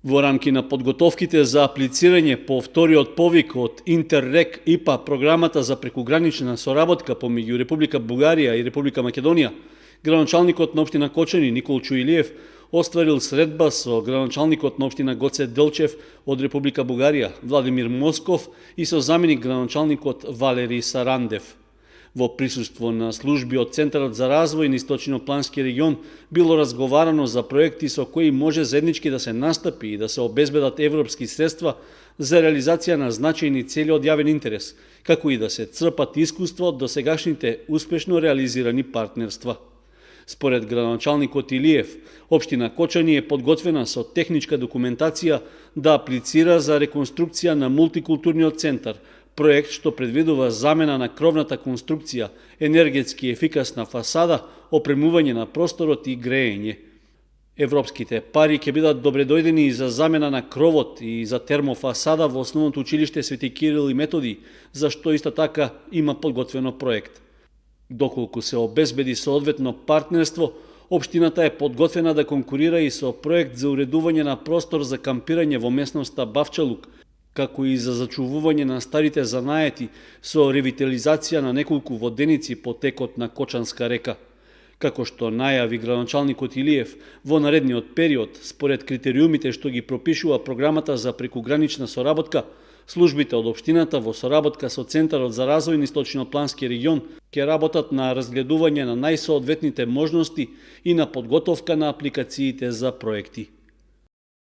Во рамки на подготовките за аплицирање по вториот повик од Интеррек ИПА програмата за прекугранична соработка помеѓу Република Бугарија и Република Македонија, градоначалникот на општина Кочани Никол Чуилиев остварил средба со градоначалникот на општина Гоце Делчев од Република Бугарија Владимир Москов и со заменик градоначалникот Валери Сарандев. Во присуство на служби од Центарот за развој на Источно-плански регион било разговарано за проекти со кои може заеднички да се настапи и да се обезбедат европски средства за реализација на значајни цели од јавен интерес, како и да се црпат искуства од досегашните успешно реализирани партнерства. Според градоначалникот Илиев, општина Кочани е подготвена со техничка документација да аплицира за реконструкција на мултикултурниот центар, проект што предвидува замена на кровната конструкција, енергетски ефикасна фасада, опремување на просторот и греење. Европските пари ќе бидат добредојдени и за замена на кровот и за термофасада во основното училиште Свети Кирил и Методи, за што исто така има подготвено проект. Доколку се обезбеди соодветно партнерство, општината е подготвена да конкурира и со проект за уредување на простор за кампирање во местноста Бавчалук, како и за зачувување на старите занаети со ревитализација на неколку воденици по текот на Кочанска река. Како што најави градоначалникот Илиев, во наредниот период, според критериумите што ги пропишува програмата за прекугранична соработка, службите од општината во соработка со Центарот за развој на Источно-плански регион ќе работат на разгледување на најсоодветните можности и на подготовка на апликациите за проекти.